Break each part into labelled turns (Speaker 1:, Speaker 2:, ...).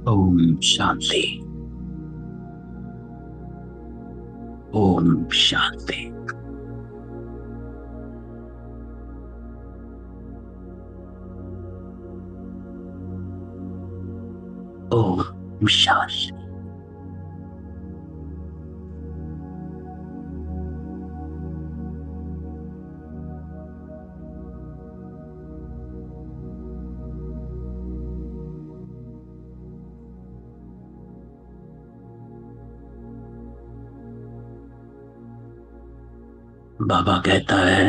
Speaker 1: ओम शांति। ओम शांति। ओम शांति। बाबा कहता है,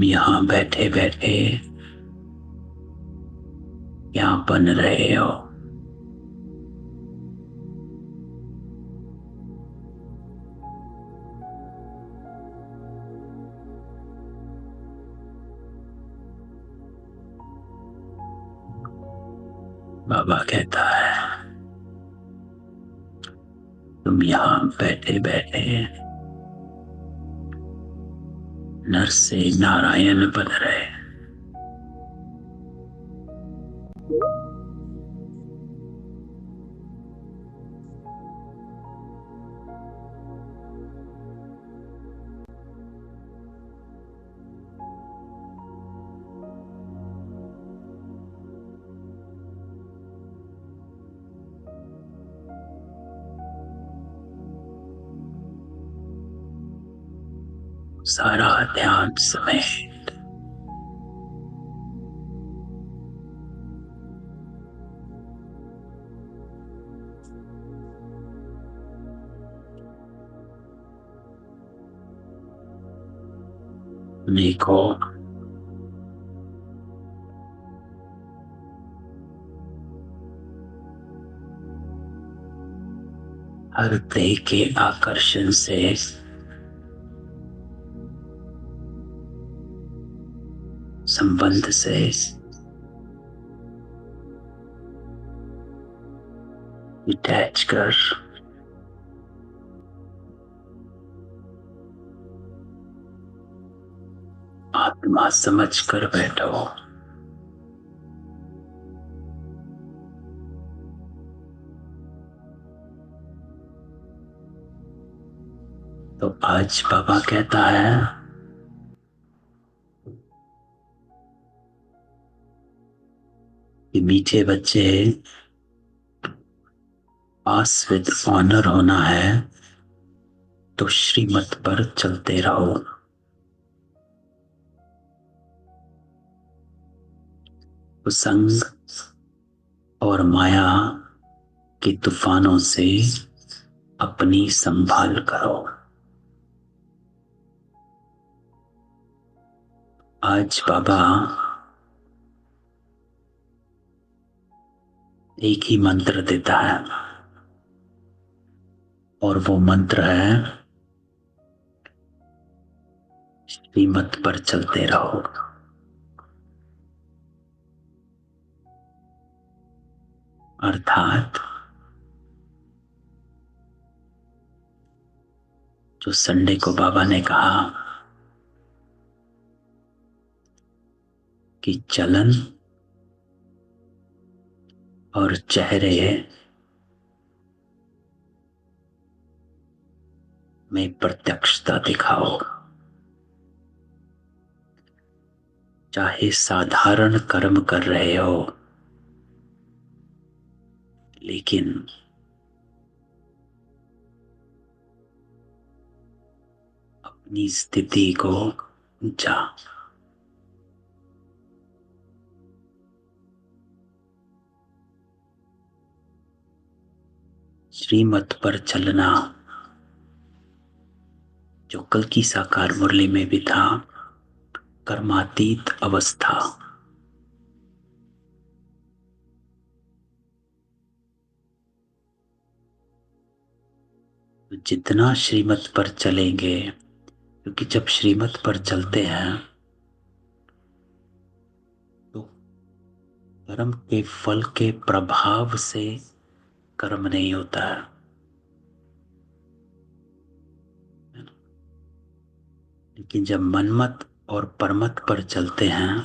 Speaker 1: यहां बैठे बैठे क्या बन रहे हो। बाबा कहता है, तुम यहां बैठे बैठे नर से नारायण बन रहे। सारा ध्यान समेत देखो, हर देह के आकर्षण से संबंध से डिटैच कर आत्मा समझ कर बैठो। तो आज बाबा कहता है, कि मीठे बच्चे, पास विद ऑनर होना है तो श्रीमत पर चलते रहो। कुसंग और माया के तूफानों से अपनी संभाल करो। आज बाबा एक ही मंत्र देता है, और वो मंत्र है, श्रीमत पर चलते रहो। अर्थात जो संडे को बाबा ने कहा कि चलन और चेहरे में प्रत्यक्षता दिखाओ। चाहे साधारण कर्म कर रहे हो, लेकिन अपनी स्थिति को जा श्रीमत पर चलना, जो कल की साकार मुरली में भी था, कर्मातीत अवस्था। जितना श्रीमत पर चलेंगे, क्योंकि जब श्रीमत पर चलते हैं तो कर्म के फल के प्रभाव से कर्म नहीं होता है। लेकिन जब मनमत और परमत पर चलते हैं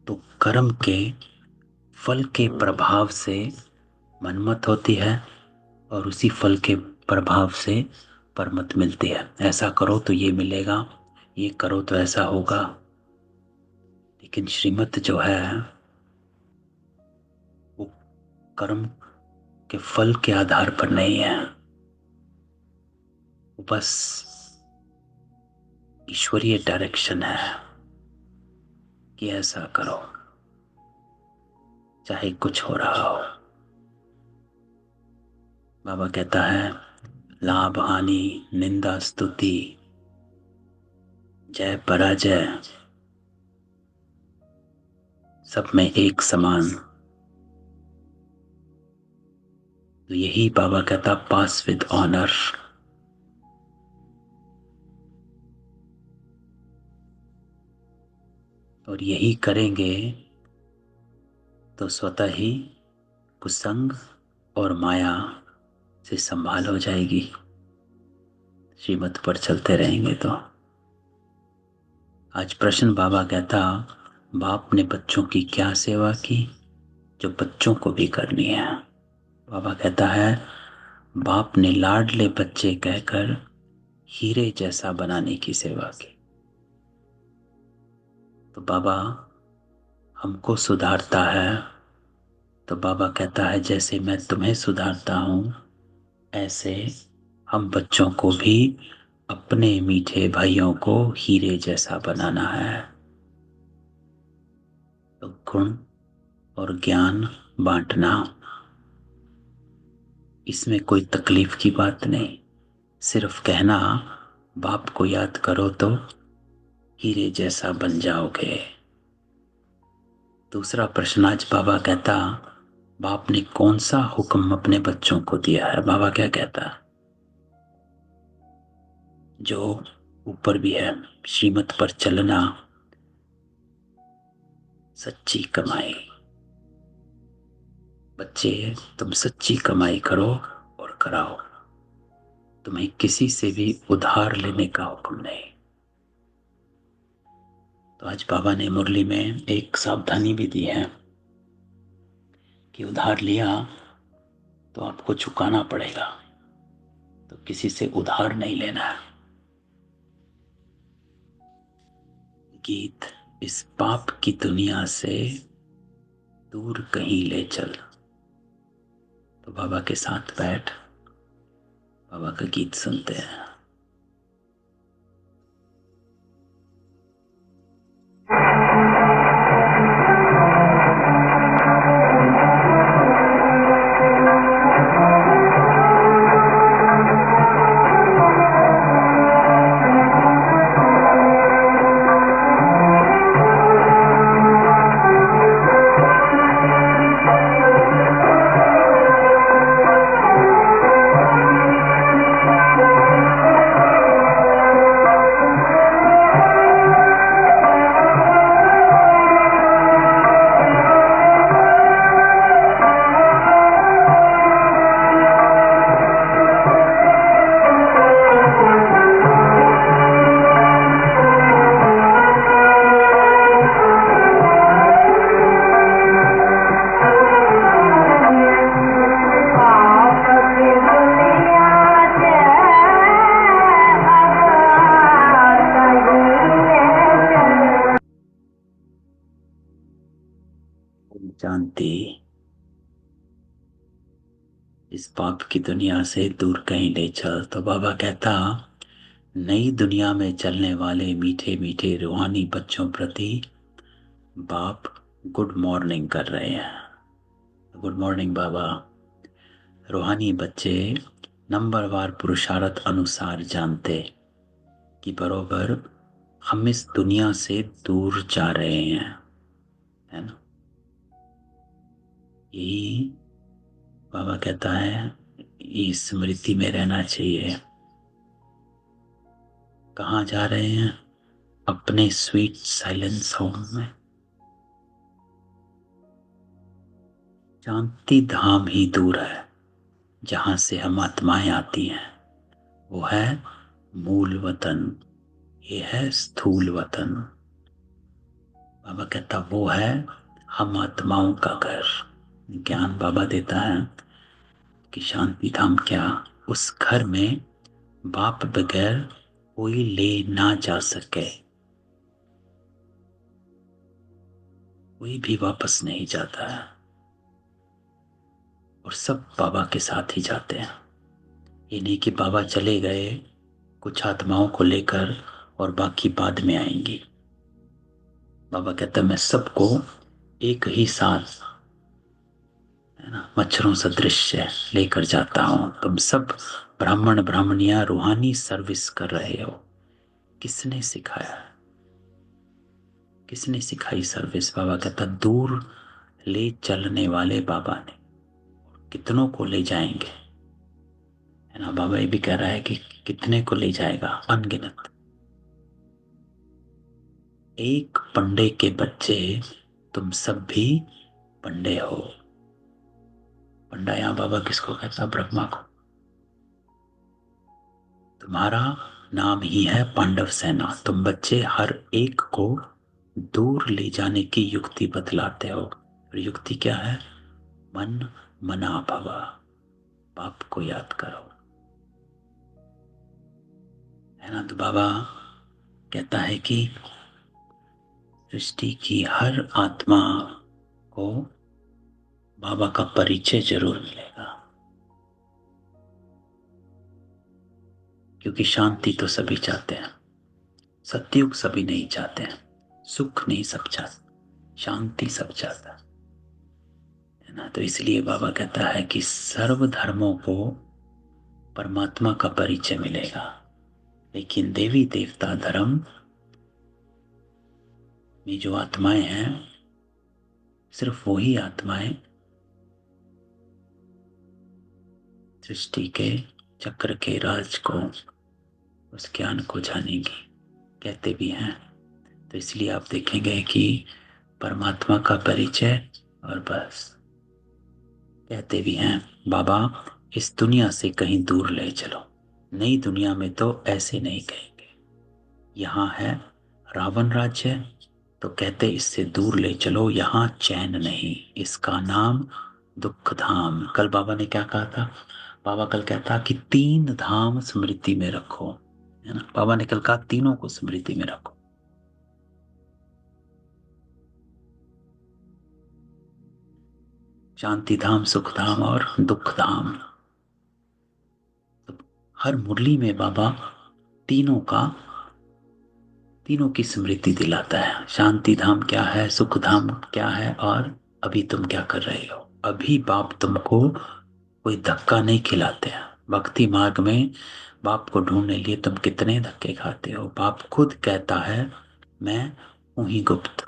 Speaker 1: तो कर्म के फल के प्रभाव से मनमत होती है और उसी फल के प्रभाव से परमत मिलती है। ऐसा करो तो ये मिलेगा, ये करो तो ऐसा होगा। लेकिन श्रीमत जो है वो कर्म के फल के आधार पर नहीं है, वो बस ईश्वरीय डायरेक्शन है कि ऐसा करो चाहे कुछ हो रहा हो। बाबा कहता है लाभ हानि निंदा स्तुति जय पराजय सब में एक समान। तो यही बाबा कहता पास विद ऑनर। और यही करेंगे तो स्वतः ही कुसंग और माया से संभाल हो जाएगी। श्रीमत पर चलते रहेंगे तो। आज प्रश्न बाबा कहता बाप ने बच्चों की क्या सेवा की जो बच्चों को भी करनी है। बाबा कहता है बाप ने लाडले बच्चे कहकर हीरे जैसा बनाने की सेवा की। तो बाबा हमको सुधारता है तो बाबा कहता है जैसे मैं तुम्हें सुधारता हूं ऐसे हम बच्चों को भी अपने मीठे भाइयों को हीरे जैसा बनाना है। तो गुण और ज्ञान बांटना, इसमें कोई तकलीफ की बात नहीं। सिर्फ कहना बाप को याद करो तो हीरे जैसा बन जाओगे। दूसरा प्रश्न आज बाबा कहता बाप ने कौन सा हुक्म अपने बच्चों को दिया है। बाबा क्या कहता जो ऊपर भी है श्रीमत पर चलना सच्ची कमाई। बच्चे तुम सच्ची कमाई करो और कराओ, तुम्हें किसी से भी उधार लेने का हुक्म नहीं। तो आज बाबा ने मुरली में एक सावधानी भी दी है कि उधार लिया तो आपको चुकाना पड़ेगा, तो किसी से उधार नहीं लेना है। गीत इस पाप की दुनिया से दूर कहीं ले चल। तो बाबा के साथ बैठ बाबा का गीत सुनते हैं। शांति इस पाप की दुनिया से दूर कहीं ले चल। तो बाबा कहता नई दुनिया में चलने वाले मीठे मीठे रूहानी बच्चों प्रति बाप गुड मॉर्निंग कर रहे हैं। गुड मॉर्निंग बाबा। रूहानी बच्चे नंबरवार पुरुषार्थ अनुसार जानते कि बरोबर हम इस दुनिया से दूर जा रहे हैं, है ना। यही बाबा कहता है इस स्मृति में रहना चाहिए। कहाँ जा रहे हैं? अपने स्वीट साइलेंस होम में। शांति धाम ही दूर है जहां से हम आत्माएं आती हैं, वो है मूल वतन। ये है स्थूल वतन। बाबा कहता वो है हम आत्माओं का घर। ज्ञान बाबा देता है कि शांति धाम क्या, उस घर में बाप बगैर कोई ले ना जा सके, कोई भी वापस नहीं जाता है, और सब बाबा के साथ ही जाते हैं। ये नहीं कि बाबा चले गए कुछ आत्माओं को लेकर और बाकी बाद में आएंगी। बाबा कहता मैं सबको एक ही साथ, है ना, मच्छरों सदृश लेकर जाता हूं। तुम सब ब्राह्मण ब्राह्मणियां रूहानी सर्विस कर रहे हो। किसने सिखाया, किसने सिखाई सर्विस? बाबा कहता दूर ले चलने वाले बाबा ने। कितनों को ले जाएंगे, है ना। बाबा ये भी कह रहा है कि कितने को ले जाएगा, अनगिनत। एक पंडे के बच्चे तुम सब भी पंडे हो। पंडा यहां बाबा किसको कहता? ब्रह्मा को। तुम्हारा नाम ही है पांडव सेना। तुम बच्चे हर एक को दूर ले जाने की युक्ति बतलाते हो। और युक्ति क्या है? मन मना भवा, बाप को याद करो, है ना। तो बाबा कहता है कि सृष्टि की हर आत्मा को बाबा का परिचय जरूर मिलेगा, क्योंकि शांति तो सभी चाहते हैं, सत्युग सभी नहीं चाहते हैं, सुख नहीं सब चाहते, शांति सब चाहता है ना। तो इसलिए बाबा कहता है कि सर्व धर्मों को परमात्मा का परिचय मिलेगा, लेकिन देवी देवता धर्म में जो आत्माएं हैं, सिर्फ वही आत्माएं सृष्टि के चक्र के राज को, उस ज्ञान को जानेंगी, कहते भी हैं। तो इसलिए आप देखेंगे कि परमात्मा का परिचय, और बस कहते भी हैं बाबा इस दुनिया से कहीं दूर ले चलो। नई दुनिया में तो ऐसे नहीं कहेंगे, यहाँ है रावण राज्य, तो कहते इससे दूर ले चलो, यहाँ चैन नहीं, इसका नाम दुख धाम। कल बाबा ने क्या कहा था? बाबा कल कहता कि 3 धाम स्मृति में रखो, है ना। बाबा ने कल कहा तीनों को स्मृति में रखो। शांति धाम, सुख धाम और दुख धाम। तो हर मुरली में बाबा तीनों का, तीनों की स्मृति दिलाता है। शांति धाम क्या है, सुख धाम क्या है, और अभी तुम क्या कर रहे हो। अभी बाप तुमको कोई धक्का नहीं खिलाते हैं। भक्ति मार्ग में बाप को ढूंढने लिए तुम कितने धक्के खाते हो। बाप खुद कहता है मैं हूं ही गुप्त,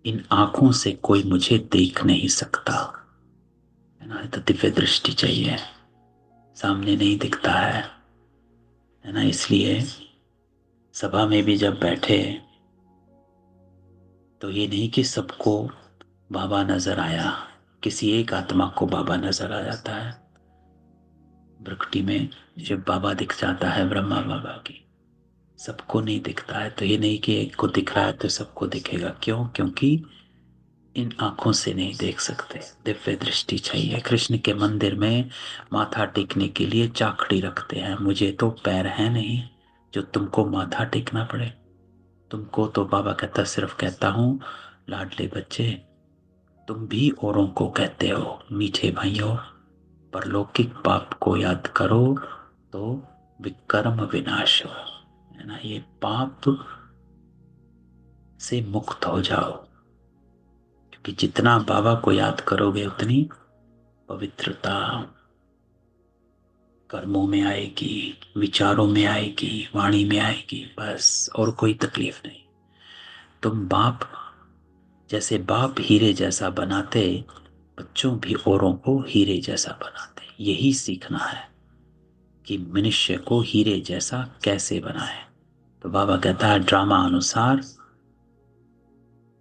Speaker 1: इन आंखों से कोई मुझे देख नहीं सकता, है ना। तो दिव्य दृष्टि चाहिए, सामने नहीं दिखता है ना। इसलिए सभा में भी जब बैठे तो ये नहीं कि सबको बाबा नजर आया, किसी एक आत्मा को बाबा नजर आ जाता है। भ्रकुटी में जब बाबा दिख जाता है, ब्रह्मा बाबा की, सबको नहीं दिखता है। तो ये नहीं कि एक को दिख रहा है तो सबको दिखेगा। क्यों? क्योंकि इन आंखों से नहीं देख सकते, दिव्य दृष्टि चाहिए। कृष्ण के मंदिर में माथा टेकने के लिए चाकड़ी रखते हैं। मुझे तो पैर है नहीं जो तुमको माथा टेकना पड़े। तुमको तो बाबा कहता, सिर्फ कहता हूं लाडले बच्चे, तुम भी औरों को कहते हो मीठे भाइयों, परलौकिक पाप को याद करो तो विकर्म विनाश हो, है ना। ये पाप से मुक्त हो जाओ, क्योंकि जितना बाबा को याद करोगे उतनी पवित्रता कर्मों में आएगी, विचारों में आएगी, वाणी में आएगी, बस और कोई तकलीफ नहीं। तुम बाप जैसे बाप हीरे जैसा बनाते, बच्चों भी औरों को हीरे जैसा बनाते। यही सीखना है कि मनुष्य को हीरे जैसा कैसे बनाए। तो बाबा कहता है ड्रामा अनुसार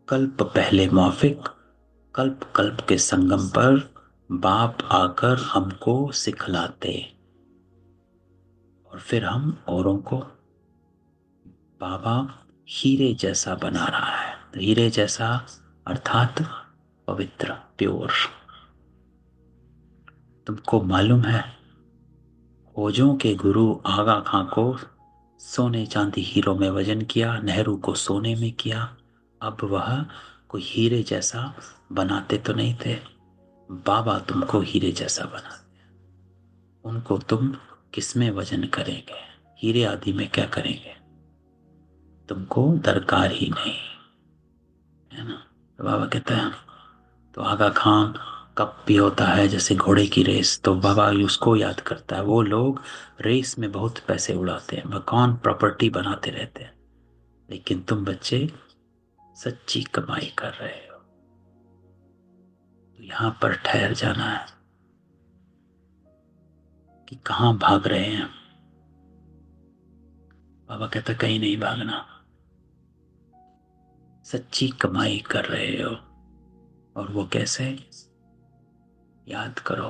Speaker 1: कल्प पहले मौफिक, कल्प कल्प के संगम पर बाप आकर हमको सिखलाते, और फिर हम औरों को बाबा हीरे जैसा बना रहा है। तो हीरे जैसा अर्थात पवित्र, प्योर। तुमको मालूम है, खोजों के गुरु आगा खां को सोने चांदी हीरो में वजन किया, नेहरू को सोने में किया। अब वह कोई हीरे जैसा बनाते तो नहीं थे, बाबा तुमको हीरे जैसा बना। उनको तुम किसमें वजन करेंगे, हीरे आदि में क्या करेंगे, तुमको दरकार ही नहीं, है ना। तो बाबा कहते हैं, तो आगा खान कब भी होता है जैसे घोड़े की रेस, तो बाबा उसको याद करता है। वो लोग रेस में बहुत पैसे उड़ाते हैं, मकान प्रॉपर्टी बनाते रहते हैं, लेकिन तुम बच्चे सच्ची कमाई कर रहे हो, तो यहाँ पर ठहर जाना है कि कहाँ भाग रहे हैं। बाबा कहता कहीं नहीं भागना, सच्ची कमाई कर रहे हो। और वो कैसे, याद करो,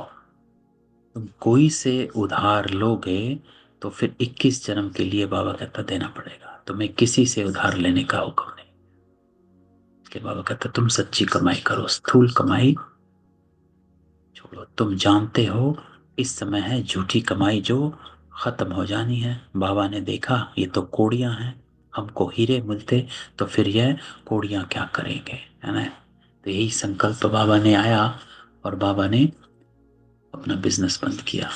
Speaker 1: तुम कोई से उधार लोगे तो फिर 21 जन्म के लिए बाबा कहता देना पड़ेगा, तुम्हें किसी से उधार लेने का हुक्म नहीं। इसके बाबा कहता तुम सच्ची कमाई करो, स्थूल कमाई छोड़ो। तुम जानते हो इस समय है झूठी कमाई जो खत्म हो जानी है। बाबा ने देखा ये तो कोड़ियां हैं, हमको हीरे मिलते तो फिर यह कोड़ियां क्या करेंगे, है ना। तो यही संकल्प बाबा ने आया और बाबा ने अपना बिजनेस बंद किया।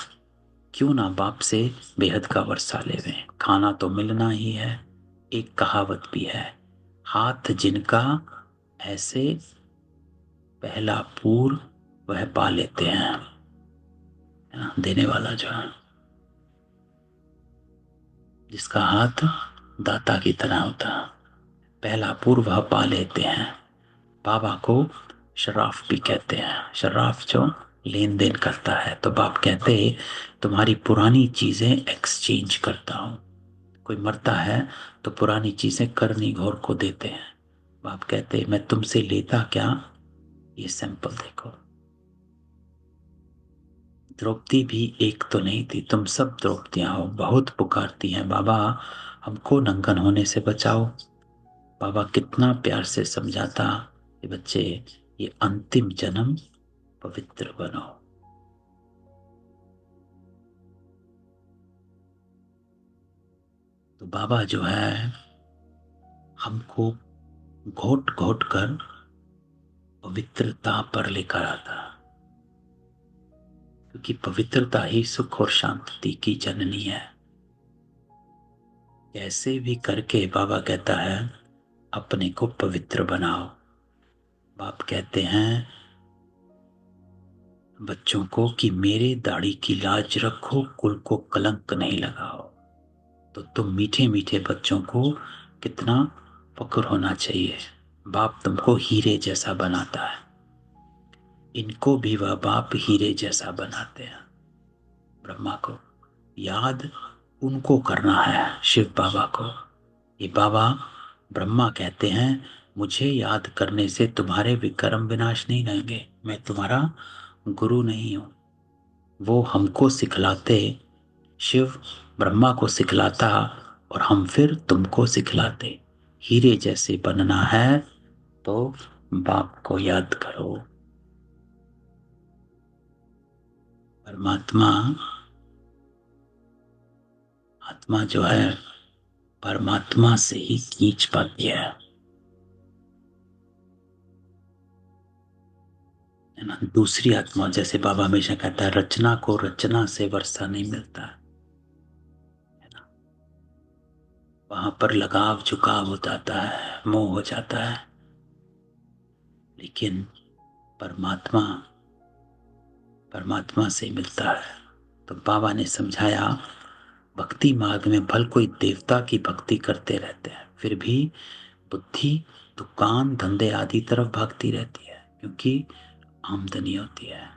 Speaker 1: क्यों ना बाप से बेहद का वर्षा लेवे, खाना तो मिलना ही है। एक कहावत भी है, हाथ जिनका ऐसे पहला पूर वह पा लेते हैं, है ना? देने वाला जो है, जिसका हाथ दाता की तरह होता है, पहला पूर वह पा लेते हैं। बाबा को शराफ भी कहते हैं, शराफ जो लेन देन करता है। तो बाप कहते तुम्हारी पुरानी चीजें एक्सचेंज करता हूं। कोई मरता है तो पुरानी चीजें करनी घोर को देते हैं। बाप कहते मैं तुमसे लेता क्या, ये सैंपल देखो। द्रौपदी भी एक तो नहीं थी, तुम सब द्रौपदियां हो, बहुत पुकारती हैं बाबा हमको नंगन होने से बचाओ। बाबा कितना प्यार से समझाता कि बच्चे ये अंतिम जन्म पवित्र बनो। तो बाबा जो है हमको घोट घोट कर पवित्रता पर लेकर आता, क्योंकि पवित्रता ही सुख और शांति की जननी है। कैसे भी करके बाबा कहता है अपने को पवित्र बनाओ। बाप कहते हैं बच्चों को कि मेरे दाढ़ी की लाज रखो, कुल को कलंक नहीं लगाओ। तो तुम मीठे मीठे बच्चों को कितना फक्र होना चाहिए, बाप तुमको हीरे जैसा बनाता है। इनको भी वह बाप हीरे जैसा बनाते हैं। ब्रह्मा को याद उनको करना है, शिव बाबा को। ये बाबा ब्रह्मा कहते हैं मुझे याद करने से तुम्हारे विक्रम विनाश नहीं रहेंगे, मैं तुम्हारा गुरु नहीं हूं। वो हमको सिखलाते, शिव ब्रह्मा को सिखलाता और हम फिर तुमको सिखलाते। हीरे जैसे बनना है तो बाप को याद करो। परमात्मा, आत्मा जो है परमात्मा से ही खींच पाती है ना। दूसरी आत्मा, जैसे बाबा हमेशा कहता है रचना को रचना से वर्षा नहीं मिलता है ना। वहां पर लगाव झुकाव हो जाता है, मोह हो जाता है। लेकिन परमात्मा परमात्मा से मिलता है। तो बाबा ने समझाया भक्ति मार्ग में भल कोई देवता की भक्ति करते रहते हैं, फिर भी बुद्धि दुकान धंधे आदि तरफ भागती रहती है, क्योंकि आमदनी होती है।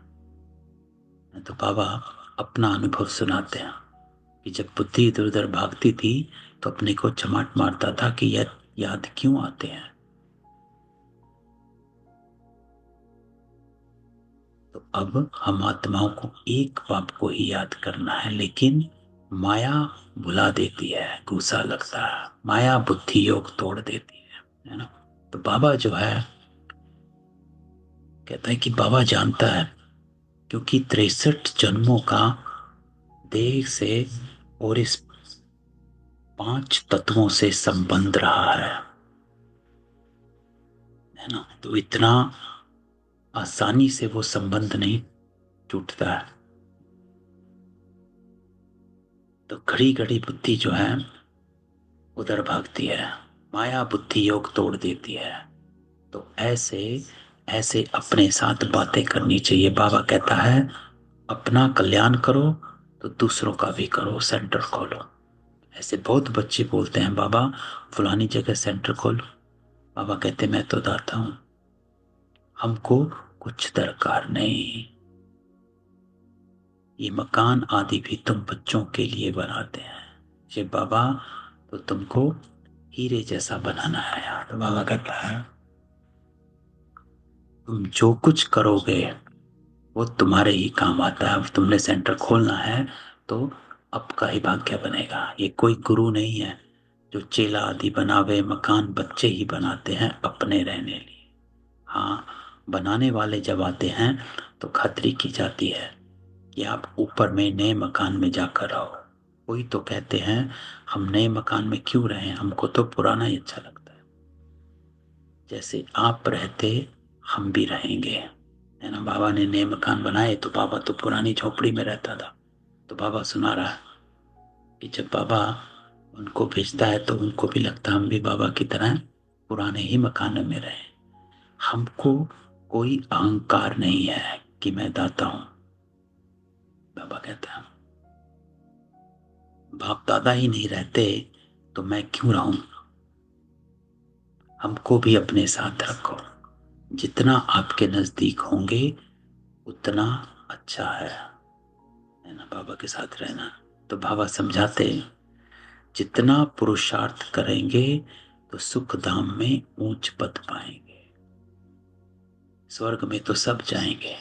Speaker 1: तो बाबा अपना अनुभव सुनाते हैं कि जब बुद्धि इधर उधर भागती थी तो अपने को चमाट मारता था कि यह याद क्यों आते हैं। तो अब हम आत्माओं को एक बाप को ही याद करना है, लेकिन माया भुला देती है, गुस्सा लगता है, माया बुद्धि योग तोड़ देती है ना। तो बाबा जो है कहता है कि बाबा जानता है, क्योंकि 63 जन्मों का देह से और इस 5 तत्वों से संबंध रहा है ना। तो इतना आसानी से वो संबंध नहीं टूटता है। तो घड़ी घड़ी बुद्धि जो है उधर भागती है, माया बुद्धि योग तोड़ देती है। तो ऐसे ऐसे अपने साथ बातें करनी चाहिए। बाबा कहता है अपना कल्याण करो तो दूसरों का भी करो, सेंटर खोलो। ऐसे बहुत बच्चे बोलते हैं बाबा फलानी जगह सेंटर खोलो। बाबा कहते मैं तो दाता हूं, हमको कुछ दरकार नहीं। ये मकान आदि भी तुम बच्चों के लिए बनाते हैं, ये बाबा तो तुमको हीरे जैसा बनाना है यार। तो बाबा कहता है तुम जो कुछ करोगे वो तुम्हारे ही काम आता है। अब तुमने सेंटर खोलना है तो आपका ही भाग्य बनेगा। ये कोई गुरु नहीं है जो चेला आदि बनावे, मकान बच्चे ही बनाते हैं अपने रहने लिए। हाँ, बनाने वाले जब आते हैं तो खातिरी की जाती है कि आप ऊपर में नए मकान में जाकर रहो। कोई तो कहते हैं हम नए मकान में क्यों रहें, हमको तो पुराना ही अच्छा लगता है। जैसे आप रहते हम भी रहेंगे, है ना। बाबा ने नए मकान बनाए तो बाबा तो पुरानी झोपड़ी में रहता था। तो बाबा सुना रहा है कि जब बाबा उनको भेजता है तो उनको भी लगता है हम भी बाबा की तरह पुराने ही मकान में रहें। हमको कोई अहंकार नहीं है कि मैं दाता हूं। बाबा कहता है बाप दादा ही नहीं रहते तो मैं क्यों रहूं। हमको भी अपने साथ रखो, जितना आपके नजदीक होंगे उतना अच्छा है ना, बाबा के साथ रहना। तो बाबा समझाते जितना पुरुषार्थ करेंगे तो सुख धाम में ऊंच पद पाएंगे, स्वर्ग में तो सब जाएंगे।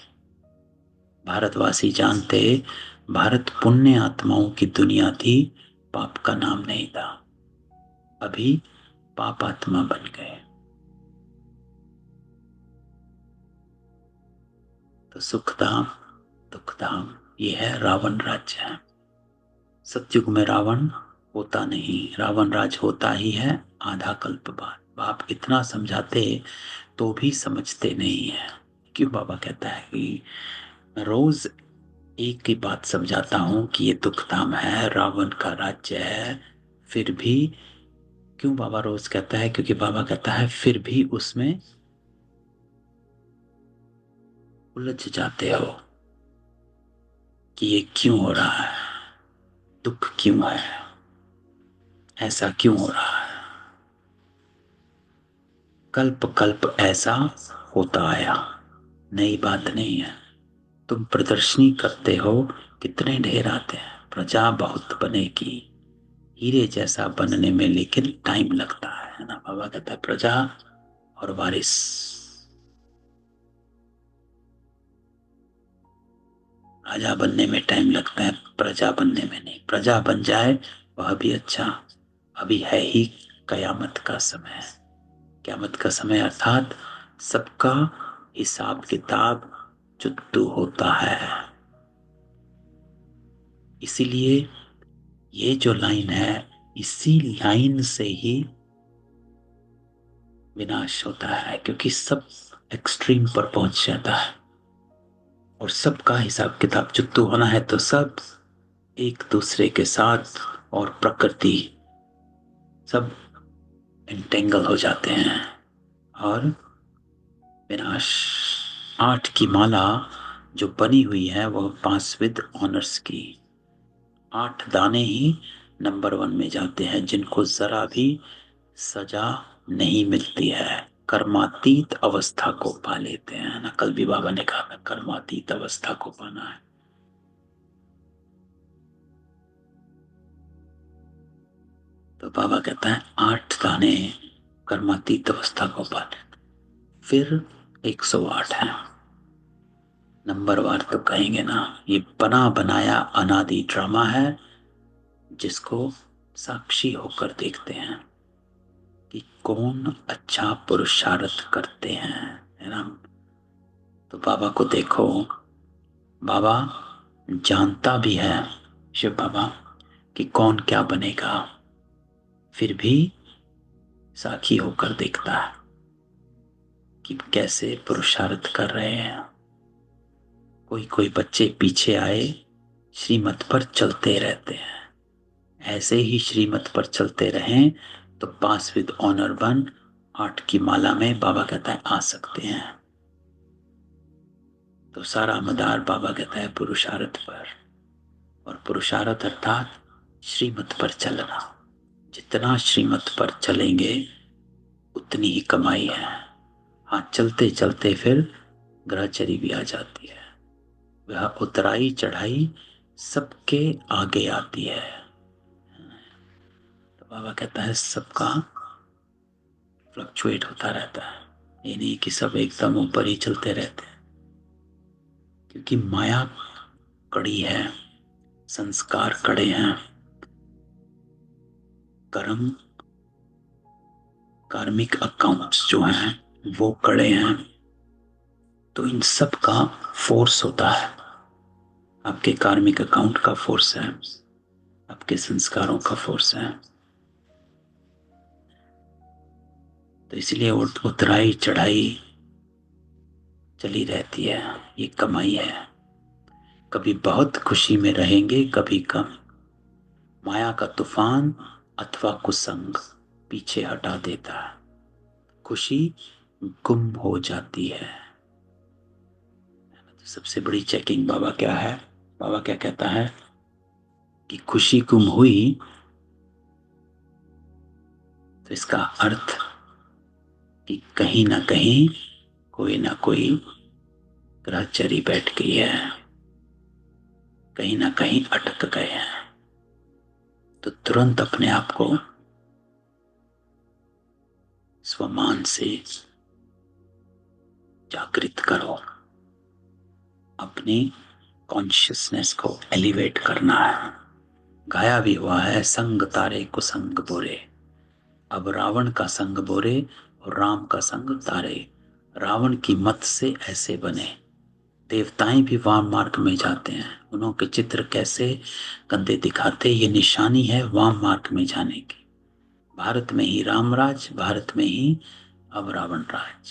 Speaker 1: भारतवासी जानते भारत पुण्य आत्माओं की दुनिया थी, पाप का नाम नहीं था। अभी पाप आत्मा बन गए। तो सुख धाम दुख धाम ये है रावण राज्य है। सतयुग में रावण होता नहीं, रावण राज होता ही है आधा कल्प बाद। बाप इतना समझाते तो भी समझते नहीं है। क्यों बाबा कहता है कि मैं रोज एक ही बात समझाता हूं कि ये दुख धाम है, रावण का राज्य है, फिर भी। क्यों बाबा रोज कहता है, क्योंकि बाबा कहता है फिर भी उसमें उलझ जाते हो कि ये क्यों हो रहा है, दुख क्यों है, ऐसा क्यों हो रहा है। कल्प कल्प ऐसा होता आया, नई बात नहीं है। तुम प्रदर्शनी करते हो, कितने ढेर आते हैं, प्रजा बहुत बनेगी हीरे जैसा बनने में, लेकिन टाइम लगता है ना। बाबा कहता है प्रजा और वारिस, राजा बनने में टाइम लगता है, प्रजा बनने में नहीं। प्रजा बन जाए वह भी अच्छा। अभी है ही कयामत का समय। कयामत का समय अर्थात सबका हिसाब किताब जुद्दू होता है। इसीलिए ये जो लाइन है, इसी लाइन से ही विनाश होता है, क्योंकि सब एक्सट्रीम पर पहुंच जाता है और सबका हिसाब किताब जुद्दू होना है तो सब एक दूसरे के साथ और प्रकृति सब एंटेंगल हो जाते हैं और विनाश। 8 की माला जो बनी हुई है वह 5 विद ऑनर्स की, 8 दाने ही नंबर 1 में जाते हैं, जिनको जरा भी सजा नहीं मिलती है, कर्मातीत अवस्था को पा लेते हैं ना। कल भी बाबा ने कहा था कर्मातीत अवस्था को पाना है। तो बाबा कहता है 8 दाने कर्मातीत अवस्था को पा लेते, फिर 108 है नंबर वार तो कहेंगे ना। ये बना बनाया अनादि ड्रामा है, जिसको साक्षी होकर देखते हैं कि कौन अच्छा पुरुषार्थ करते हैं, है ना। तो बाबा को देखो, बाबा जानता भी है, शिव बाबा, कि कौन क्या बनेगा, फिर भी साक्षी होकर देखता है कि कैसे पुरुषार्थ कर रहे हैं। कोई कोई बच्चे पीछे आए श्रीमत पर चलते रहते हैं, ऐसे ही श्रीमत पर चलते रहें तो पास विद ऑनर बन 8 की माला में बाबा कहता है आ सकते हैं। तो सारा मदार बाबा कहता है पुरुषार्थ पर, और पुरुषार्थ अर्थात श्रीमत पर चलना। जितना श्रीमत पर चलेंगे उतनी ही कमाई है। हाँ, चलते चलते फिर ग्रहचरी भी आ जाती है, वह उतराई चढ़ाई सबके आगे आती है। तो बाबा कहता है सबका फ्लक्चुएट होता रहता है, ये नहीं कि सब एकदम ऊपर ही चलते रहते हैं, क्योंकि माया कड़ी है, संस्कार कड़े हैं, कर्म कार्मिक अकाउंट्स जो हैं वो कड़े हैं। तो इन सब का फोर्स होता है, आपके कार्मिक अकाउंट का फोर्स है, आपके संस्कारों का फोर्स है। तो इसलिए उतराई चढ़ाई चली रहती है, ये कमाई है। कभी बहुत खुशी में रहेंगे, कभी कम। माया का तूफान अथवा कुसंग पीछे हटा देता है, खुशी गुम हो जाती है। तो सबसे बड़ी चेकिंग बाबा क्या है, बाबा क्या कहता है कि खुशी गुम हुई तो इसका अर्थ कि कहीं ना कहीं कोई ना कोई ग्रहचरी बैठ गई है, कहीं ना कहीं अटक गए हैं। तो तुरंत अपने आप को स्वमान से जागृत करो, अपनी कॉन्शियसनेस को एलिवेट करना है। गाया भी हुआ है, संग तारे कुसंग बोरे, अब रावण का संग बोरे और राम का संग तारे। रावण की मत से ऐसे बने, देवताएं भी वाम मार्ग में जाते हैं, उनके चित्र कैसे गंदे दिखाते, ये निशानी है वाम मार्ग में जाने की। भारत में ही रामराज, भारत में ही अब रावण राज।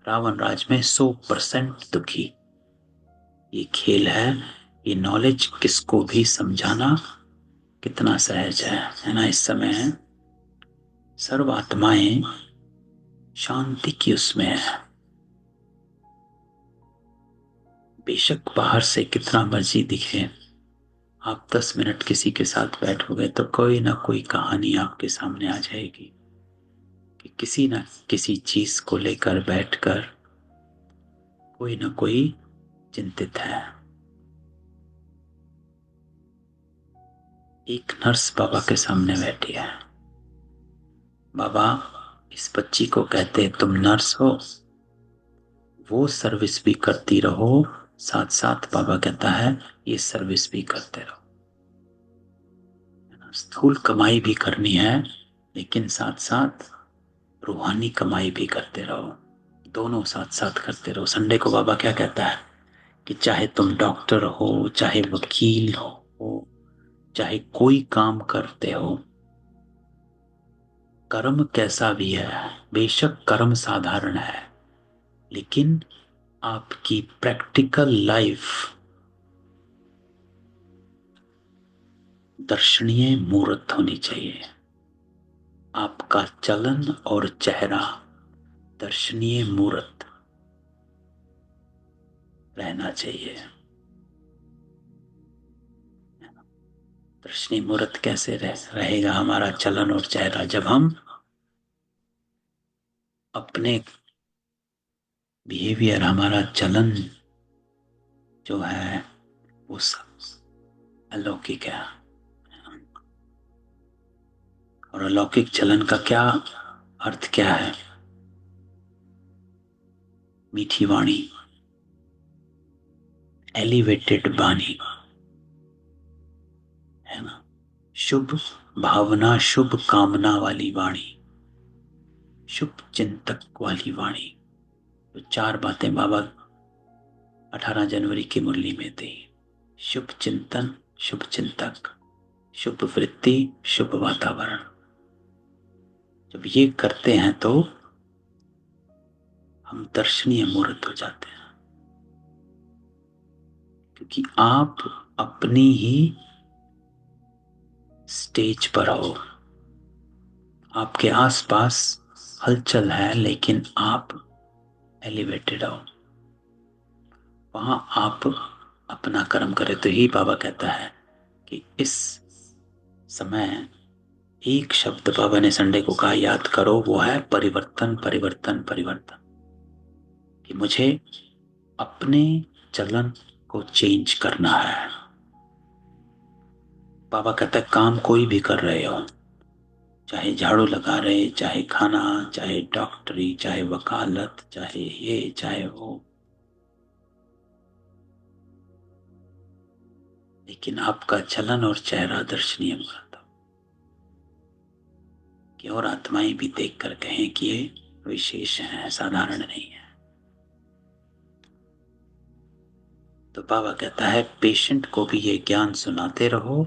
Speaker 1: रावण राज में 100% दुखी, ये खेल है। ये नॉलेज किसको भी समझाना कितना सहज है ना। इस समय सर्व आत्माएं शांति की उसमें है। बेशक बाहर से कितना मर्जी दिखे, आप 10 मिनट किसी के साथ बैठोगे तो कोई ना कोई कहानी आपके सामने आ जाएगी कि किसी ना किसी चीज को लेकर बैठकर कोई ना कोई चिंतित है। एक नर्स बाबा के सामने बैठी है, बाबा इस बच्ची को कहते तुम नर्स हो, वो सर्विस भी करती रहो, साथ साथ बाबा कहता है ये सर्विस भी करते रहो। स्थूल कमाई भी करनी है, लेकिन साथ साथ रूहानी कमाई भी करते रहो, दोनों साथ साथ करते रहो। संडे को बाबा क्या कहता है कि चाहे तुम डॉक्टर हो, चाहे वकील हो, चाहे कोई काम करते हो, कर्म कैसा भी है, बेशक कर्म साधारण है, लेकिन आपकी प्रैक्टिकल लाइफ दर्शनीय मूर्त होनी चाहिए। आपका चलन और चेहरा दर्शनीय मूर्त रहना चाहिए। दर्शनीय मूर्त कैसे रहेगा हमारा चलन और चेहरा, जब हम अपने बिहेवियर, हमारा चलन जो है वो सब अलौकिक है। और अलौकिक चलन का क्या अर्थ क्या है? मीठी वाणी, एलिवेटेड बानी, है ना। शुभ भावना, शुभ कामना वाली वाणी, शुभ चिंतक वाली वाणी। तो चार बातें बाबा 18 जनवरी की मुरली में दी। शुभ चिंतन, शुभ चिंतक, शुभ वृत्ति, शुभ वातावरण। जब ये करते हैं तो हम दर्शनीय मूर्त हो जाते हैं, क्योंकि आप अपनी ही स्टेज पर हो। आपके आसपास हलचल है, लेकिन आप एलिवेटेड हो। वहां आप अपना कर्म करें। तो ही बाबा कहता है कि इस समय एक शब्द बाबा ने संडे को कहा, याद करो, वो है परिवर्तन, परिवर्तन, परिवर्तन। कि मुझे अपने चलन को चेंज करना है। बाबा कहता है काम कोई भी कर रहे हो, चाहे झाड़ू लगा रहे, चाहे खाना, चाहे डॉक्टरी, चाहे वकालत, चाहे ये चाहे वो, लेकिन आपका चलन और चेहरा दर्शनीय मूर्त हो कि और आत्माएं भी देख कर कहें कि ये विशेष है, साधारण नहीं है। तो बाबा कहता है पेशेंट को भी ये ज्ञान सुनाते रहो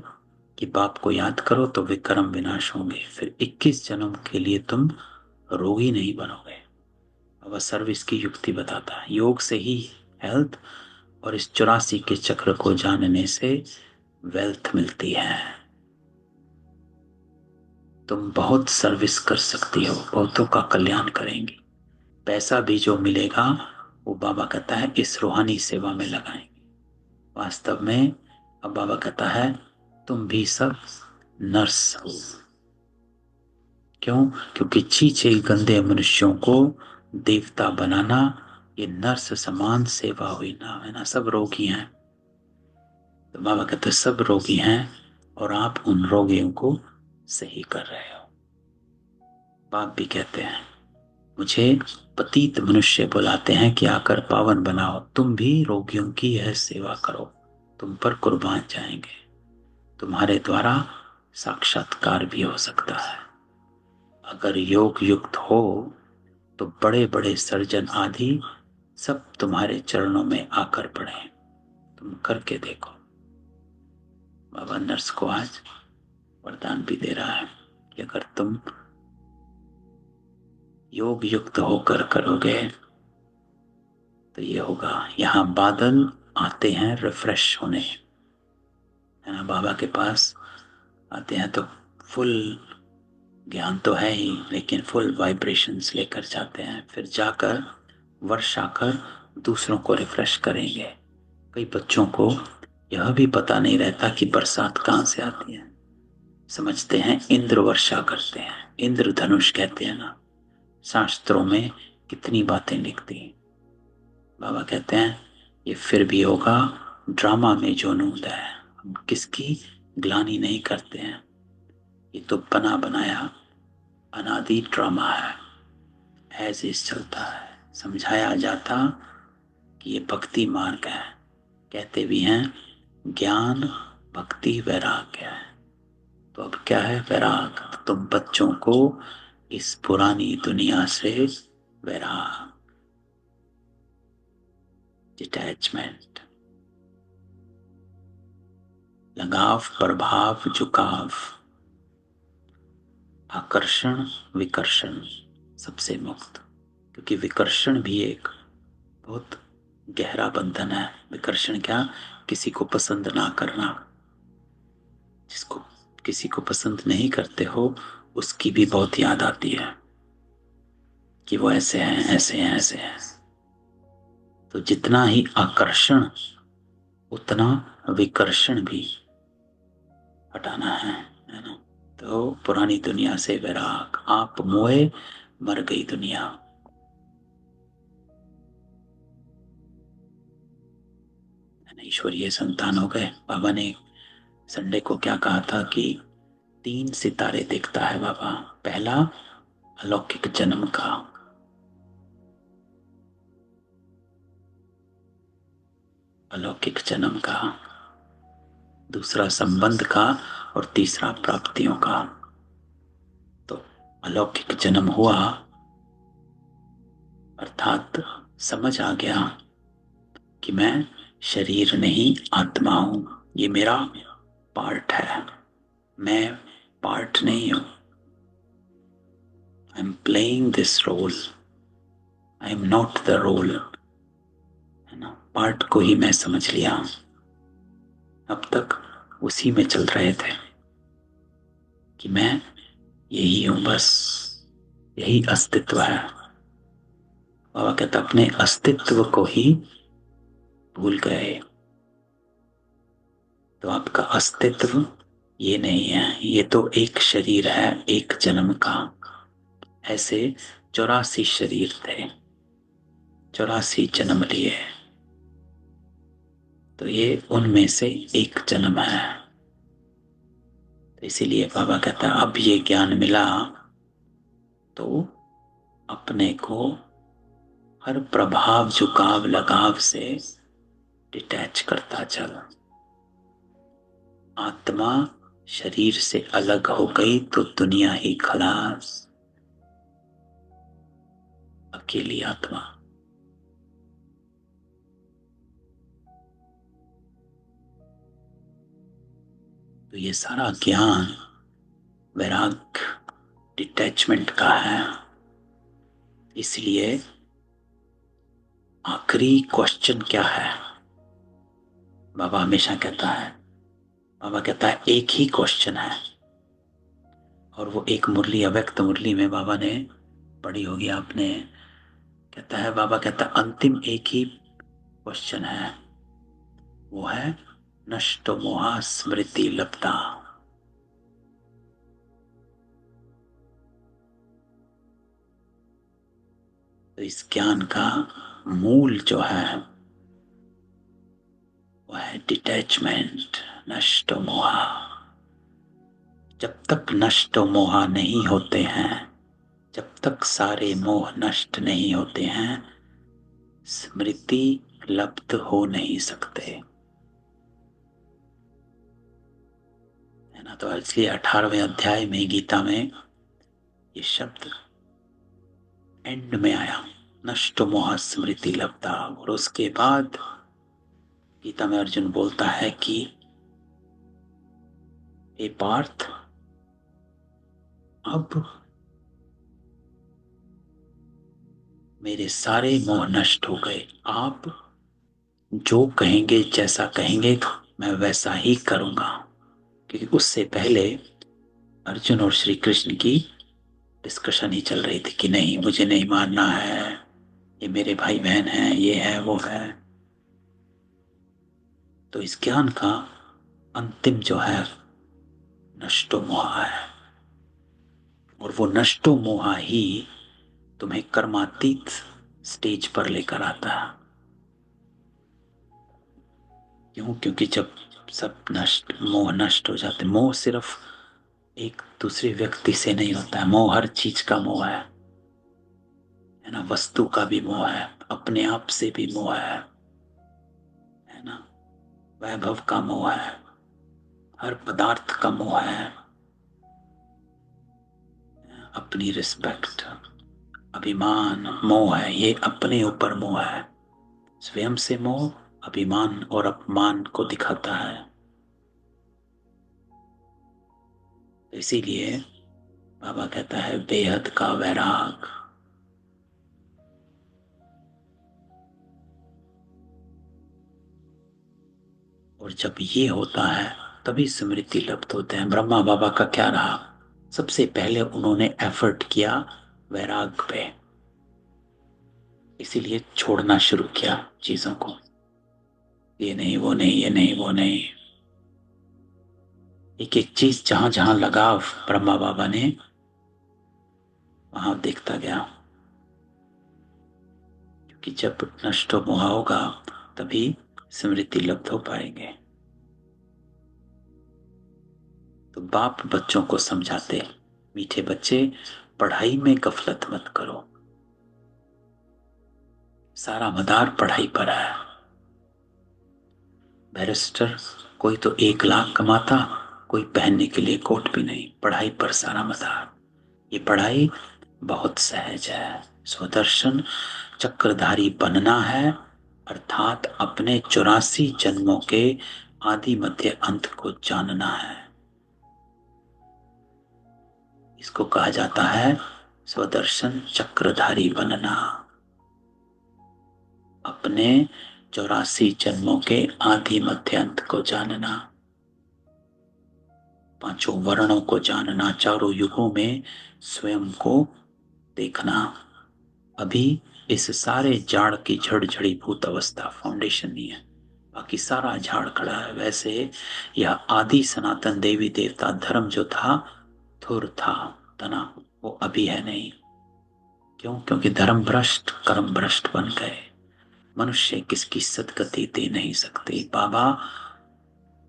Speaker 1: कि बाप को याद करो तो विक्रम विनाश होंगे, फिर 21 जन्म के लिए तुम रोगी नहीं बनोगे। बाबा सर्विस की युक्ति बताता है, योग से ही हेल्थ और इस 84 के चक्र को जानने से वेल्थ मिलती है। तुम बहुत सर्विस कर सकती हो, बहुतों का कल्याण करेंगी। पैसा भी जो मिलेगा वो बाबा कहता है इस रूहानी सेवा में लगाएंगे। वास्तव में अब बाबा कहता है तुम भी सब नर्स हो। क्यों? क्योंकि छीछे गंदे मनुष्यों को देवता बनाना ये नर्स समान सेवा हुई ना, है ना। सब रोगी हैं। तो बाबा कहते सब रोगी हैं और आप उन रोगियों को सही कर रहे हो। बाप भी कहते हैं मुझे पतित मनुष्य बुलाते हैं कि आकर पावन बनाओ, तुम भी रोगियों की यह सेवा करो, तुम पर कुर्बान जाएंगे, तुम्हारे द्वारा साक्षात्कार भी हो सकता है। अगर योग युक्त हो तो बड़े बड़े सर्जन आदि सब तुम्हारे चरणों में आकर पड़े। तुम करके देखो। बाबा नर्स को आज वरदान भी दे रहा है कि अगर तुम योग युक्त होकर करोगे तो ये होगा। यहाँ बादल आते हैं रिफ्रेश होने, है ना। बाबा के पास आते हैं तो फुल ज्ञान तो है ही, लेकिन फुल वाइब्रेशंस लेकर जाते हैं। फिर जाकर वर्ष आकर दूसरों को रिफ्रेश करेंगे। कई बच्चों को यह भी पता नहीं रहता कि बरसात कहाँ से आती है। समझते हैं इंद्र वर्षा करते हैं, इंद्र धनुष कहते हैं ना। शास्त्रों में कितनी बातें लिखती हैं। बाबा कहते हैं ये फिर भी होगा। ड्रामा में जो नूंद है, हम किसकी ग्लानि नहीं करते हैं। ये तो बना बनाया अनादि ड्रामा है, एज इज चलता है। समझाया जाता कि ये भक्ति मार्ग है। कहते भी हैं ज्ञान भक्ति वैराग्य है। तो अब क्या है? वैराग। तो तुम बच्चों को इस पुरानी दुनिया से वैराग, डिटैचमेंट, लगाव, प्रभाव, झुकाव, आकर्षण, विकर्षण, सबसे मुक्त। क्योंकि विकर्षण भी एक बहुत गहरा बंधन है। विकर्षण क्या? किसी को पसंद ना करना। जिसको किसी को पसंद नहीं करते हो उसकी भी बहुत याद आती है कि वो ऐसे हैं, ऐसे हैं, ऐसे हैं। तो जितना ही आकर्षण उतना विकर्षण भी हटाना है ना। तो पुरानी दुनिया से वैराग, आप मोए मर गई दुनिया। ईश्वरीय संतान हो गए। बाबा ने संडे को क्या कहा था कि 3 सितारे देखता है बाबा। पहला अलौकिक जन्म का, अलौकिक जन्म का। दूसरा संबंध का, और तीसरा प्राप्तियों का। तो अलौकिक जन्म हुआ अर्थात समझ आ गया कि मैं शरीर नहीं आत्मा हूं, ये मेरा पार्ट है, मैं पार्ट नहीं हूं। I am playing this role, I am not the role, है ना। पार्ट को ही मैं समझ लिया। अब तक उसी में चल रहे थे कि मैं यही हूं, बस यही अस्तित्व है। बाबा कहता अपने अस्तित्व को ही भूल गए। तो आपका अस्तित्व ये नहीं है, ये तो एक शरीर है, एक जन्म का। ऐसे 84 शरीर थे, 84 जन्म लिए, तो ये उनमें से एक जन्म है। तो इसीलिए बाबा कहता है अब ये ज्ञान मिला तो अपने को हर प्रभाव झुकाव लगाव से डिटैच करता चल। आत्मा शरीर से अलग हो गई तो दुनिया ही खलास, अकेली आत्मा। तो ये सारा ज्ञान वैराग डिटैचमेंट का है। इसलिए आखिरी क्वेश्चन क्या है, बाबा हमेशा कहता है, बाबा कहता है एक ही क्वेश्चन है। और वो एक मुरली, अव्यक्त मुरली में बाबा ने पढ़ी होगी आपने। कहता है, बाबा कहता है अंतिम एक ही क्वेश्चन है, वो है नष्ट मोहा स्मृति लब्धा। तो इस ज्ञान का मूल जो है वो है डिटैचमेंट, नष्ट मोहा। जब तक नष्ट मोहा नहीं होते हैं, जब तक सारे मोह नष्ट नहीं होते हैं, स्मृति लब्ध हो नहीं सकते, है ना। तो इसलिए 18वें अध्याय में गीता में ये शब्द एंड में आया, नष्ट मोह स्मृति लब्धा। और उसके बाद गीता में अर्जुन बोलता है कि हे पार्थ, अब मेरे सारे मोह नष्ट हो गए, आप जो कहेंगे, जैसा कहेंगे मैं वैसा ही करूंगा। क्योंकि उससे पहले अर्जुन और श्री कृष्ण की डिस्कशन ही चल रही थी कि नहीं, मुझे नहीं मानना है, ये मेरे भाई बहन हैं, ये है वो है। तो इस ज्ञान का अंतिम जो है नष्टो मोहा है, और वो नष्टो मोहा ही तुम्हें कर्मातीत स्टेज पर लेकर आता है। क्यों? क्योंकि जब सब नष्ट, मोह नष्ट हो जाते, मोह सिर्फ एक दूसरे व्यक्ति से नहीं होता है, मोह हर चीज का मोह है ना। वस्तु का भी मोह है, अपने आप से भी मोह है ना। वैभव का मोह है, हर पदार्थ का मोह है, अपनी रिस्पेक्ट, अभिमान मोह है, ये अपने ऊपर मोह है। स्वयं से मोह अभिमान और अपमान को दिखाता है। इसीलिए बाबा कहता है बेहद का वैराग। और जब ये होता है तभी स्मृति लब्ध होते हैं। ब्रह्मा बाबा का क्या रहा, सबसे पहले उन्होंने एफर्ट किया वैराग पे, इसीलिए छोड़ना शुरू किया चीजों को, ये नहीं वो नहीं, ये नहीं वो नहीं। एक एक चीज जहां जहां लगाव ब्रह्मा बाबा ने वहां देखता गया। क्योंकि जब नष्ट मोह होगा तभी स्मृति लब्ध हो पाएंगे। तो बाप बच्चों को समझाते, मीठे बच्चे पढ़ाई में गफलत मत करो, सारा मदार पढ़ाई पर है। बैरिस्टर कोई तो 1 लाख कमाता कोई पहनने के लिए कोट भी नहीं, पढ़ाई पर सारा मदार। ये पढ़ाई बहुत सहज है। स्वदर्शन चक्रधारी बनना है, अर्थात अपने 84 जन्मों के आदि मध्य अंत को जानना है। इसको कहा जाता है स्वदर्शन चक्रधारी बनना। अपने 84 जन्मों के आदि मध्य अंत को जानना, पांचों वर्णों को जानना, चारों युगों में स्वयं को देखना। अभी इस सारे झाड़ की झड़ी भूत अवस्था, फाउंडेशन नहीं है, बाकी सारा झाड़ खड़ा है। वैसे यह आदि सनातन देवी देवता धर्म जो था, धुर था, तना, वो अभी है नहीं। क्यों? क्योंकि धर्म भ्रष्ट कर्म भ्रष्ट बन गए। मनुष्य किसकी सदगति दे नहीं सकते। बाबा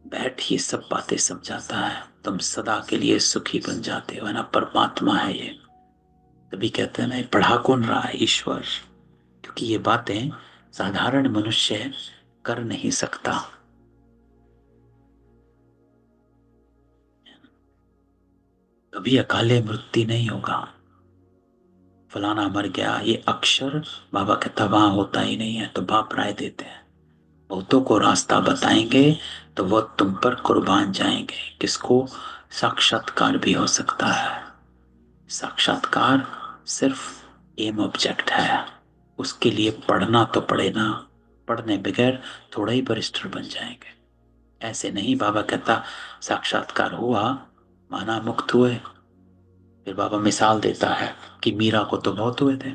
Speaker 1: बैठ ये सब बातें समझाता है, तुम सदा के लिए सुखी बन जाते हो, है ना। परमात्मा है ये। तभी कहते हैं ना, पढ़ा कौन रहा है? ईश्वर। क्योंकि ये बातें साधारण मनुष्य कर नहीं सकता। कभी अकाले मृत्यु नहीं होगा, फलाना मर गया, ये अक्षर बाबा कहता वहां होता ही नहीं है। तो बाप राय देते हैं, बहुतों को रास्ता बताएंगे तो वो तुम पर कुर्बान जाएंगे। किसको? साक्षात्कार भी हो सकता है। साक्षात्कार सिर्फ एम ऑब्जेक्ट है, उसके लिए पढ़ना तो पड़े ना। पढ़ने बगैर थोड़ा ही बरिस्टर बन जाएंगे। ऐसे नहीं। बाबा कहता साक्षात्कार हुआ माना मुक्त हुए। फिर बाबा मिसाल देता है कि मीरा को तो बहुत हुए थे,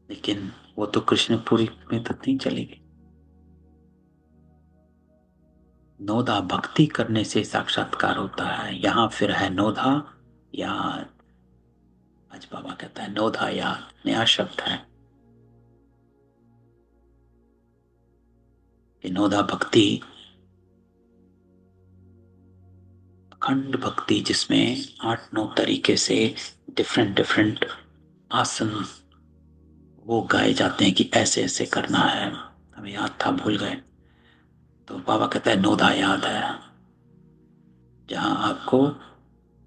Speaker 1: लेकिन वो तो कृष्णपुरी में तक नहीं चली गई। नोधा भक्ति करने से साक्षात्कार होता है। यहां फिर है नोधा याद। आज बाबा कहता है नोधा याद, नया शब्द है। ये नोधा भक्ति, अखंड भक्ति, जिसमें 8-9 तरीके से डिफरेंट डिफरेंट आसन वो गाए जाते हैं कि ऐसे ऐसे करना है। हमें याद था, भूल गए। तो बाबा कहता है नोधा याद है, जहां आपको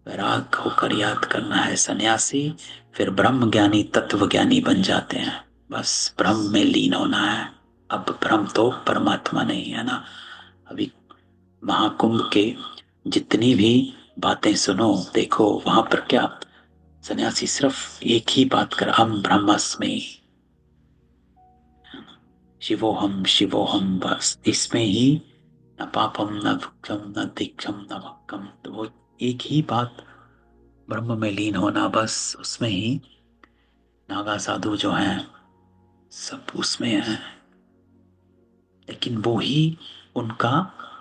Speaker 1: वैराग होकर याद करना है। सन्यासी फिर ब्रह्म ज्ञानी तत्व ज्ञानी बन जाते हैं। बस ब्रह्म में लीन होना है। अब ब्रह्म तो परमात्मा नहीं है ना। अभी महाकुंभ के जितनी भी बातें सुनो, देखो वहां पर क्या सन्यासी सिर्फ एक ही बात कर, हम ब्रह्मस्मि शिवोहम शिवोहम, बस इसमें ही न पापम न दुखम न दीक्षम न भक्कम। तो वो एक ही बात, ब्रह्म में लीन होना, बस उसमें ही। नागा साधु जो हैं सब उसमें हैं, लेकिन वो ही उनका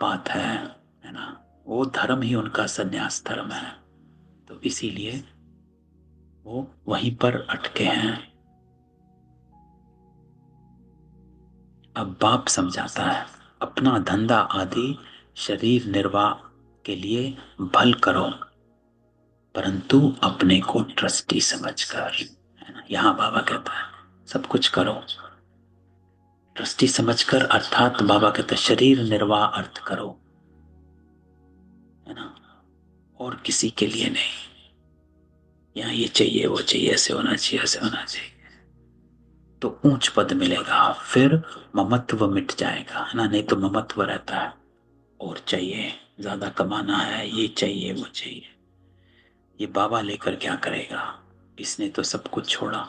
Speaker 1: बात है ना। वो धर्म ही उनका संन्यास धर्म है। तो इसीलिए वो वहीं पर अटके हैं। अब बाप समझाता है, अपना धंधा आदि शरीर निर्वाह के लिए भल करो, परंतु अपने को ट्रस्टी समझकर, है ना। यहाँ बाबा कहता है सब कुछ करो ट्रस्टी समझकर, अर्थात बाबा कहता है शरीर निर्वाह अर्थ करो, है ना, और किसी के लिए नहीं। यहाँ ये चाहिए वो चाहिए, ऐसे होना चाहिए ऐसे होना चाहिए, तो ऊंच पद मिलेगा, फिर ममत्व मिट जाएगा, है ना। नहीं तो ममत्व रहता है, और चाहिए, ज्यादा कमाना है, ये चाहिए वो चाहिए। ये बाबा लेकर क्या करेगा? इसने तो सब कुछ छोड़ा।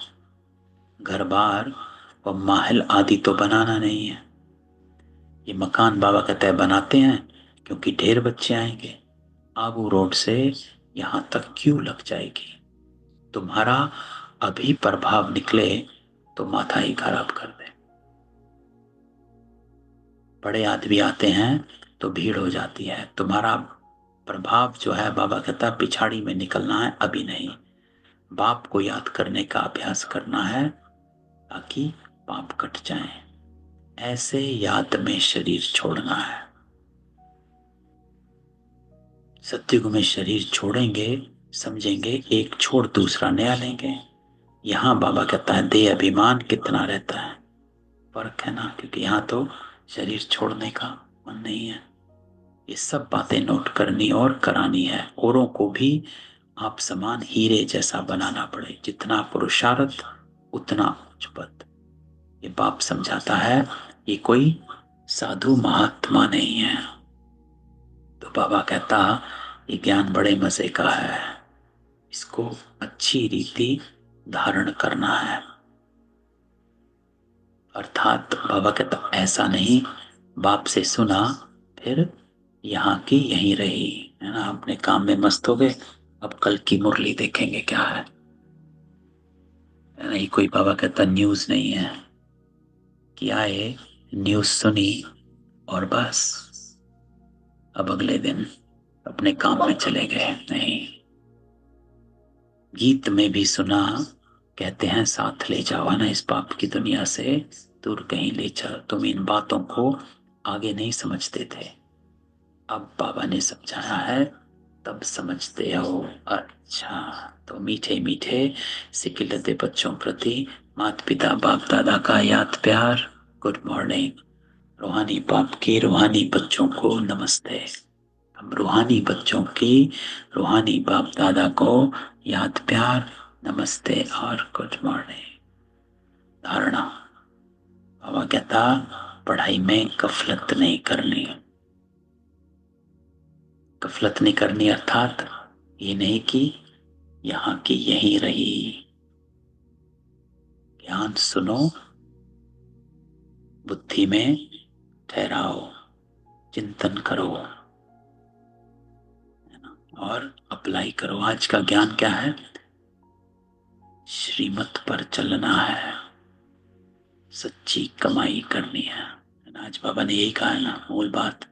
Speaker 1: घर बार व महल आदि तो बनाना नहीं है। ये मकान बाबा कहता है बनाते हैं क्योंकि ढेर बच्चे आएंगे। आबू रोड से यहां तक क्यों लग जाएगी? तुम्हारा अभी प्रभाव निकले तो माथा ही खराब कर दे। बड़े आदमी आते हैं तो भीड़ हो जाती है। तुम्हारा प्रभाव जो है बाबा कहता है पिछाड़ी में निकलना है, अभी नहीं। बाप को याद करने का अभ्यास करना है ताकि पाप कट जाए। ऐसे याद में शरीर छोड़ना है। सत्युग में शरीर छोड़ेंगे, समझेंगे एक छोड़ दूसरा नया लेंगे। यहाँ बाबा कहता है देह अभिमान कितना रहता है, फर्क है ना। क्योंकि यहाँ तो शरीर छोड़ने का मन नहीं है। ये सब बातें नोट करनी और करानी है। औरों को भी आप समान हीरे जैसा बनाना पड़े, जितना पुरुषार्थ उतना उच्च पद। ये बाप समझाता है, ये कोई साधु महात्मा नहीं है। तो बाबा कहता, ये ज्ञान बड़े मजे का है, इसको अच्छी रीति धारण करना है। अर्थात बाबा कहता ऐसा नहीं, बाप से सुना फिर यहाँ की यहीं रही, है ना, अपने काम में मस्त हो गए, अब कल की मुरली देखेंगे क्या है। नहीं, कोई बाबा कहता न्यूज नहीं है कि आए, न्यूज सुनी और बस अब अगले दिन अपने काम में चले गए। नहीं, गीत में भी सुना, कहते हैं साथ ले जाओ ना, इस पाप की दुनिया से दूर कहीं ले चल। तुम इन बातों को आगे नहीं समझते थे, अब बाबा ने समझाया है तब समझते हो। अच्छा, तो मीठे मीठे सिकिलते बच्चों प्रति माता पिता बाप दादा का याद प्यार। Good morning. रूहानी बाप के रूहानी बच्चों को नमस्ते। हम रूहानी बच्चों की रूहानी बाप दादा को याद प्यार, नमस्ते और गुड मॉर्निंग। धारणा, बाबा कहता पढ़ाई में गफलत नहीं करनी। गफलत नहीं करनी अर्थात ये नहीं कि यहाँ की यहीं रही। ज्ञान सुनो, बुद्धि में ठहराओ, चिंतन करो, है ना, और अप्लाई करो। आज का ज्ञान क्या है? श्रीमत पर चलना है, सच्ची कमाई करनी है। आज बाबा ने यही कहा है ना, मूल बात,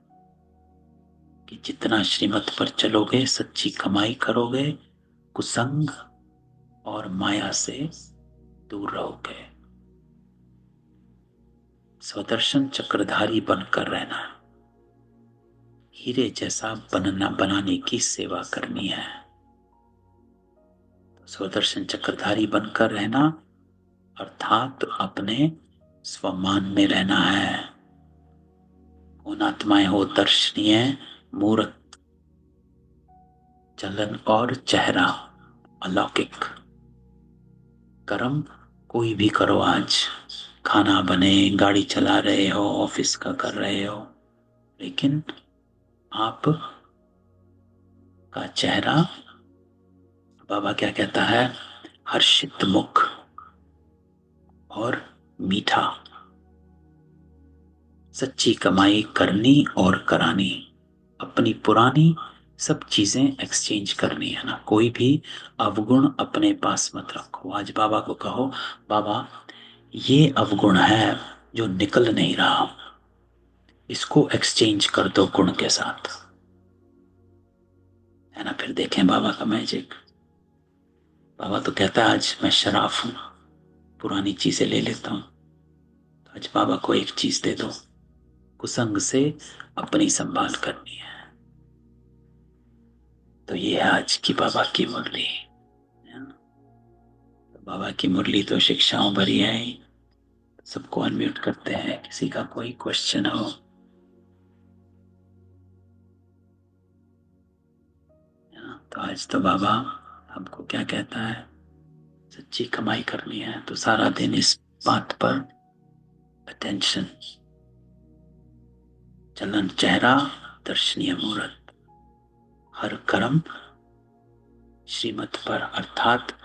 Speaker 1: कि जितना श्रीमत पर चलोगे, सच्ची कमाई करोगे, कुसंग और माया से दूर रहोगे। स्वदर्शन चक्रधारी बनकर रहना है, हीरे जैसा बनाने की सेवा करनी है। तो स्वदर्शन चक्रधारी बनकर रहना अर्थात अपने स्वमान में रहना है। उन आत्माएं हो दर्शनीय, मूर्त, चलन और चेहरा अलौकिक। कर्म कोई भी करो, आज खाना बने, गाड़ी चला रहे हो, ऑफिस का कर रहे हो, लेकिन आप का चेहरा, बाबा क्या कहता है, हर्षित मुख और मीठा। सच्ची कमाई करनी और करानी, अपनी पुरानी सब चीजें एक्सचेंज करनी है ना। कोई भी अवगुण अपने पास मत रखो। आज बाबा को कहो, बाबा ये अवगुण है जो निकल नहीं रहा, इसको एक्सचेंज कर दो गुण के साथ, है ना। फिर देखें बाबा का मैजिक। बाबा तो कहता है आज मैं शराफ हूं, पुरानी चीजें ले लेता हूं, तो आज बाबा को एक चीज दे दो, कुसंग से अपनी संभाल करनी है। तो ये है आज की बाबा की मुरली, है ना? तो बाबा की मुरली तो शिक्षाओं भरी है ही। सबको अनम्यूट करते हैं, किसी का कोई क्वेश्चन हो। है ना? तो आज तो बाबा हमको क्या कहता है, सच्ची कमाई करनी है, तो सारा दिन इस बात पर अटेंशन। चलन चेहरा दर्शनीय मूर्त, हर कर्म श्रीमत पर, अर्थात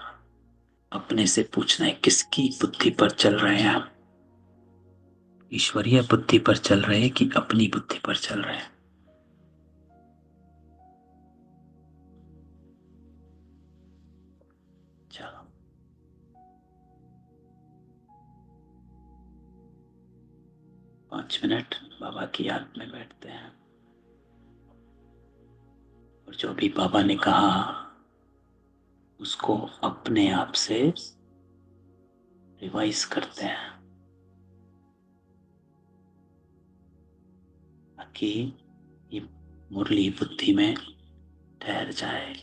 Speaker 1: अपने से पूछना है किसकी बुद्धि पर चल रहे हैं हम, ईश्वरीय बुद्धि पर चल रहे हैं कि अपनी बुद्धि पर चल रहे हैं। चलो 5 मिनट बाबा की याद में बैठते हैं, और जो भी बाबा ने कहा उसको अपने आप से रिवाइज करते हैं, ताकि ये मुरली बुद्धि में ठहर जाए।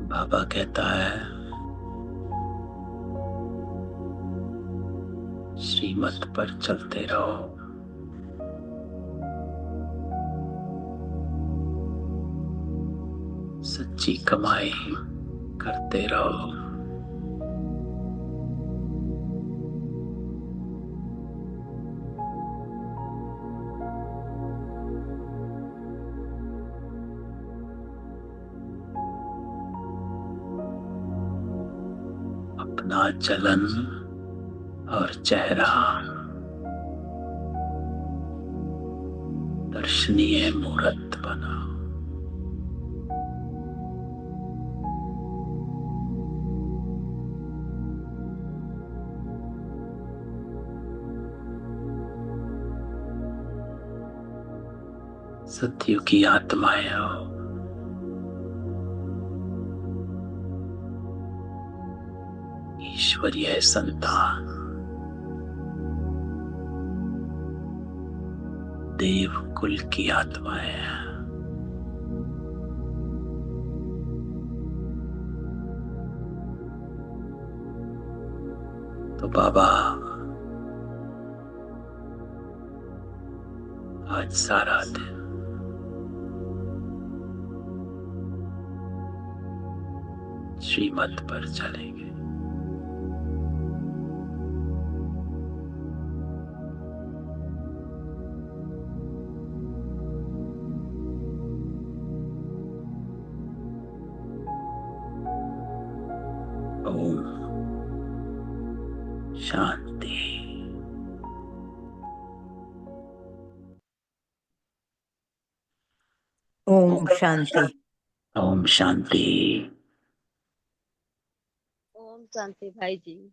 Speaker 1: बाबा कहता है श्रीमत पर चलते रहो, सच्ची कमाई करते रहो। अपना चलन और चेहरा दर्शनीय मूर्त बनाओ। सत्युग की आत्माएं हो, ईश्वरीय संतान, देव कुल की आत्माएं हैं। तो बाबा आज सारा दिन श्रीमत पर चलेंगे। ओम शांति।
Speaker 2: ओम शांति।
Speaker 1: ओम शांति।
Speaker 3: ओम शांति भाई जी।